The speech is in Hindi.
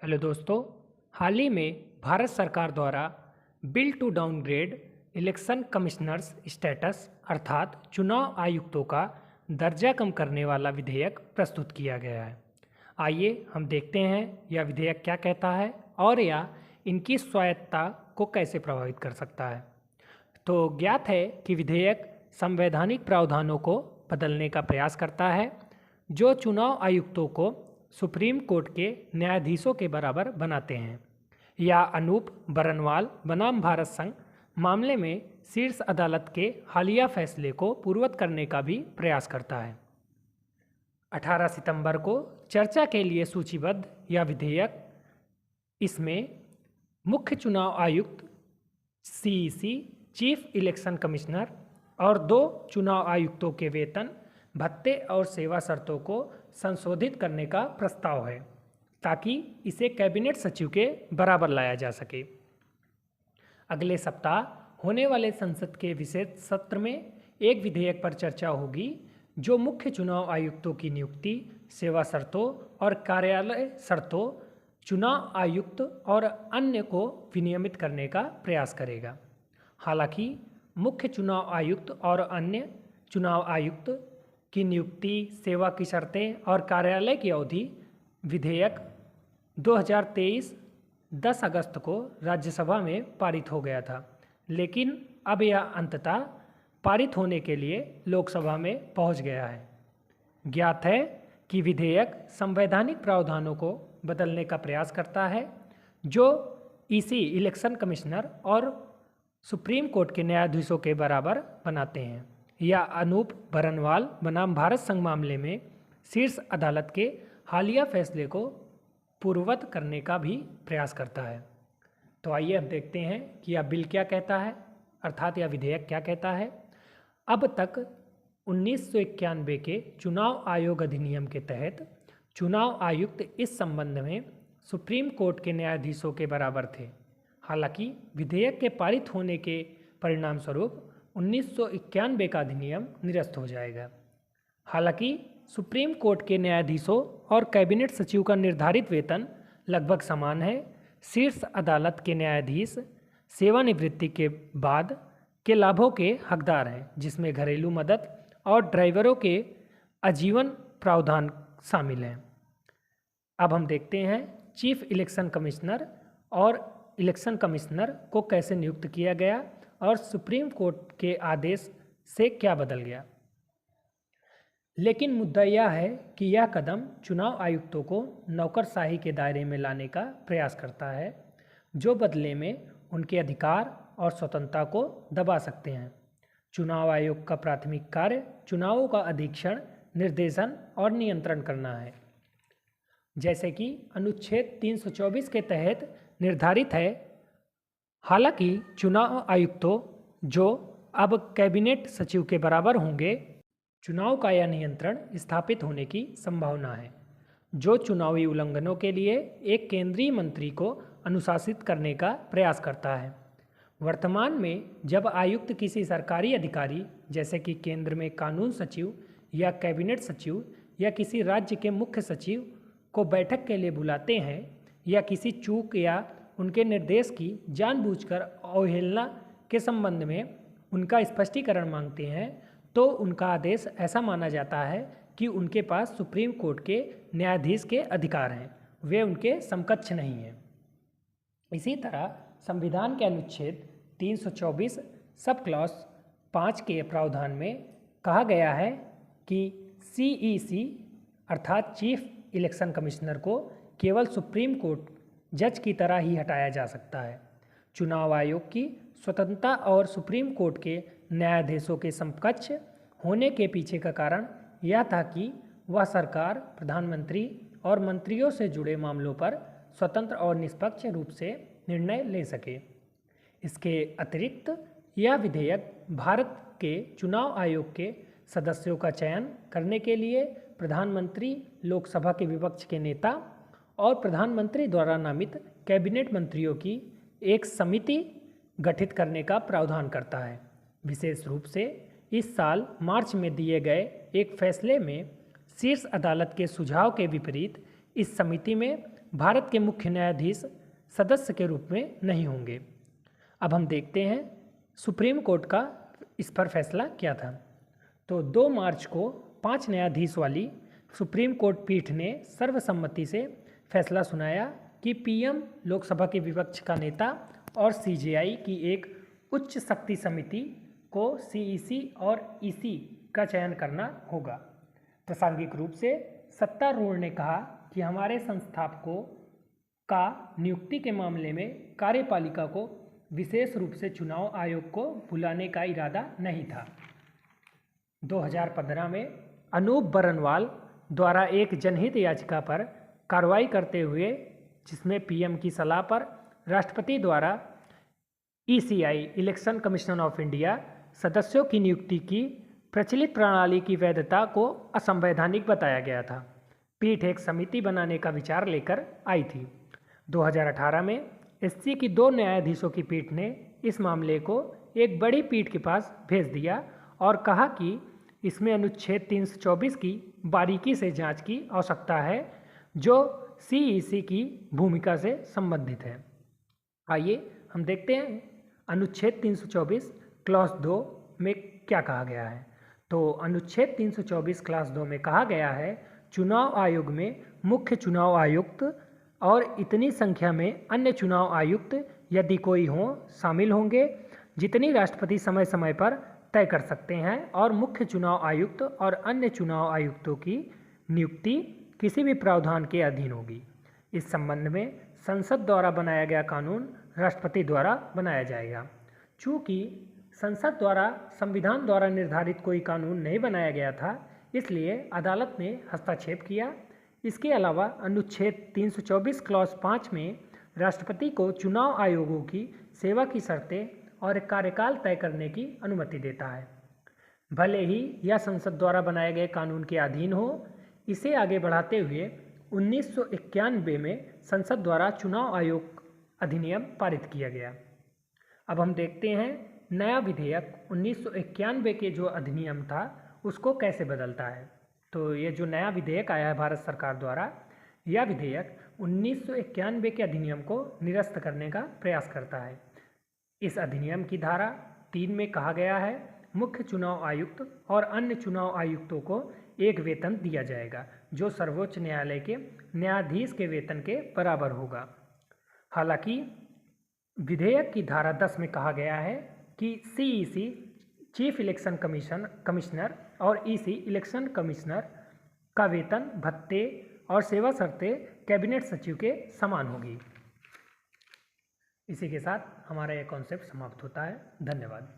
हेलो दोस्तों, हाल ही में भारत सरकार द्वारा bill to downgrade election commissioners status अर्थात चुनाव आयुक्तों का दर्जा कम करने वाला विधेयक प्रस्तुत किया गया है। आइए हम देखते हैं यह विधेयक क्या कहता है और यह इनकी स्वायत्तता को कैसे प्रभावित कर सकता है। तो ज्ञात है कि विधेयक संवैधानिक प्रावधानों को बदलने का प्रयास करता है जो चुनाव आयुक्तों को सुप्रीम कोर्ट के न्यायाधीशों के बराबर बनाते हैं या अनूप बरनवाल बनाम भारत संघ मामले में शीर्ष अदालत के हालिया फैसले को पूर्ववत करने का भी प्रयास करता है। 18 सितंबर को चर्चा के लिए सूचीबद्ध यह विधेयक इसमें मुख्य चुनाव आयुक्त सीईसी चीफ इलेक्शन कमिश्नर और 2 चुनाव आयुक्तों के वेतन भत्ते और सेवा शर्तों को संशोधित करने का प्रस्ताव है ताकि इसे कैबिनेट सचिव के बराबर लाया जा सके। अगले सप्ताह होने वाले संसद के विशेष सत्र में एक विधेयक पर चर्चा होगी जो मुख्य चुनाव आयुक्तों की नियुक्ति, सेवा शर्तों और कार्यालय शर्तों चुनाव आयुक्त और अन्य को विनियमित करने का प्रयास करेगा। हालांकि मुख्य चुनाव आयुक्त और अन्य चुनाव आयुक्त की नियुक्ति, सेवा की शर्तें और कार्यालय की अवधि विधेयक 2023 10 अगस्त को राज्यसभा में पारित हो गया था, लेकिन अब यह अंततः पारित होने के लिए लोकसभा में पहुंच गया है। ज्ञात है कि विधेयक संवैधानिक प्रावधानों को बदलने का प्रयास करता है जो ईसी इलेक्शन कमिश्नर और सुप्रीम कोर्ट के न्यायाधीशों के बराबर बनाते हैं या अनूप बरनवाल बनाम भारत संघ मामले में शीर्ष अदालत के हालिया फैसले को पूर्ववत करने का भी प्रयास करता है। तो आइए अब देखते हैं कि यह बिल क्या कहता है, अर्थात यह विधेयक क्या कहता है। अब तक 1991 के चुनाव आयोग अधिनियम के तहत चुनाव आयुक्त इस संबंध में सुप्रीम कोर्ट के न्यायाधीशों के बराबर थे। हालांकि विधेयक के पारित होने के परिणाम स्वरूप 1991 का अधिनियम निरस्त हो जाएगा। हालांकि सुप्रीम कोर्ट के न्यायाधीशों और कैबिनेट सचिव का निर्धारित वेतन लगभग समान है। शीर्ष अदालत के न्यायाधीश सेवानिवृत्ति के बाद के लाभों के हकदार हैं, जिसमें घरेलू मदद और ड्राइवरों के आजीवन प्रावधान शामिल हैं। अब हम देखते हैं चीफ इलेक्शन कमिश्नर और इलेक्शन कमिश्नर को कैसे नियुक्त किया गया और सुप्रीम कोर्ट के आदेश से क्या बदल गया। लेकिन मुद्दा यह है कि यह कदम चुनाव आयुक्तों को नौकरशाही के दायरे में लाने का प्रयास करता है जो बदले में उनके अधिकार और स्वतंत्रता को दबा सकते हैं। चुनाव आयोग का प्राथमिक कार्य चुनावों का अधीक्षण, निर्देशन और नियंत्रण करना है, जैसे कि अनुच्छेद 324 के तहत निर्धारित है। हालांकि चुनाव आयुक्तों जो अब कैबिनेट सचिव के बराबर होंगे, चुनाव का यह नियंत्रण स्थापित होने की संभावना है जो चुनावी उल्लंघनों के लिए एक केंद्रीय मंत्री को अनुशासित करने का प्रयास करता है। वर्तमान में जब आयुक्त किसी सरकारी अधिकारी जैसे कि केंद्र में कानून सचिव या कैबिनेट सचिव या किसी राज्य के मुख्य सचिव को बैठक के लिए बुलाते हैं या किसी चूक या उनके निर्देश की जानबूझकर अवहेलना के संबंध में उनका स्पष्टीकरण मांगते हैं, तो उनका आदेश ऐसा माना जाता है कि उनके पास सुप्रीम कोर्ट के न्यायाधीश के अधिकार हैं, वे उनके समकक्ष नहीं हैं। इसी तरह संविधान के अनुच्छेद 324 सब क्लॉज 5 के प्रावधान में कहा गया है कि सीईसी अर्थात चीफ इलेक्शन कमिश्नर को केवल सुप्रीम कोर्ट जज की तरह ही हटाया जा सकता है। चुनाव आयोग की स्वतंत्रता और सुप्रीम कोर्ट के न्यायाधीशों के समकक्ष होने के पीछे का कारण यह था कि वह सरकार, प्रधानमंत्री और मंत्रियों से जुड़े मामलों पर स्वतंत्र और निष्पक्ष रूप से निर्णय ले सके। इसके अतिरिक्त यह विधेयक भारत के चुनाव आयोग के सदस्यों का चयन करने के लिए प्रधानमंत्री, लोकसभा के विपक्ष के नेता और प्रधानमंत्री द्वारा नामित कैबिनेट मंत्रियों की एक समिति गठित करने का प्रावधान करता है। विशेष रूप से इस साल मार्च में दिए गए एक फैसले में शीर्ष अदालत के सुझाव के विपरीत इस समिति में भारत के मुख्य न्यायाधीश सदस्य के रूप में नहीं होंगे। अब हम देखते हैं सुप्रीम कोर्ट का इस पर फैसला क्या था। तो 2 मार्च को 5 न्यायाधीश वाली सुप्रीम कोर्ट पीठ ने सर्वसम्मति से फैसला सुनाया कि पीएम लोकसभा के विपक्ष का नेता और सीजेआई की एक उच्च शक्ति समिति को सीईसी और ईसी का चयन करना होगा। प्रासंगिक रूप से सत्तारूढ़ ने कहा कि हमारे संस्थापकों का नियुक्ति के मामले में कार्यपालिका को विशेष रूप से चुनाव आयोग को बुलाने का इरादा नहीं था। 2015 में अनूप बरनवाल द्वारा एक जनहित याचिका पर कार्रवाई करते हुए, जिसमें पीएम की सलाह पर राष्ट्रपति द्वारा ECI election commission of India सदस्यों की नियुक्ति की प्रचलित प्रणाली की वैधता को असंवैधानिक बताया गया था। पीठ एक समिति बनाने का विचार लेकर आई थी। 2018 में एससी की 2 न्यायाधीशों की पीठ ने इस मामले को एक बड़ी पीठ के पास भेज दिया और कहा कि इसमें अनुच्छेद 324 की बारीकी से जांच की आवश्यकता है, जो सीईसी की भूमिका से संबंधित है। आइए हम देखते हैं अनुच्छेद 324 क्लॉज 2 में क्या कहा गया है। तो अनुच्छेद 324 क्लास 2 में कहा गया है, चुनाव आयोग में मुख्य चुनाव आयुक्त और इतनी संख्या में अन्य चुनाव आयुक्त यदि कोई हो शामिल होंगे, जितनी राष्ट्रपति समय समय पर तय कर सकते हैं, और मुख्य चुनाव आयुक्त और अन्य चुनाव आयुक्तों की नियुक्ति किसी भी प्रावधान के अधीन होगी। इस संबंध में संसद द्वारा बनाया गया कानून राष्ट्रपति द्वारा बनाया जाएगा। चूँकि संसद द्वारा संविधान द्वारा निर्धारित कोई कानून नहीं बनाया गया था, इसलिए अदालत ने हस्तक्षेप किया। इसके अलावा अनुच्छेद 324 क्लॉज 5 में राष्ट्रपति को चुनाव आयोगों की सेवा की शर्तें और कार्यकाल तय करने की अनुमति देता है, भले ही यह संसद द्वारा बनाए गए कानून के अधीन हो। इसे आगे बढ़ाते हुए 1991 में संसद द्वारा चुनाव आयोग अधिनियम पारित किया गया। अब हम देखते हैं नया विधेयक 1991 के जो अधिनियम था उसको कैसे बदलता है। तो ये जो नया विधेयक आया है भारत सरकार द्वारा, यह विधेयक 1991 के अधिनियम को निरस्त करने का प्रयास करता है। इस अधिनियम की धारा 3 में कहा गया है, मुख्य चुनाव आयुक्त और अन्य चुनाव आयुक्तों को एक वेतन दिया जाएगा जो सर्वोच्च न्यायालय के न्यायाधीश के वेतन के बराबर होगा। हालांकि विधेयक की धारा 10 में कहा गया है कि सीईसी चीफ इलेक्शन कमिश्नर और ईसी इलेक्शन कमिश्नर का वेतन, भत्ते और सेवा शर्तें कैबिनेट सचिव के समान होगी। इसी के साथ हमारा यह कॉन्सेप्ट समाप्त होता है। धन्यवाद।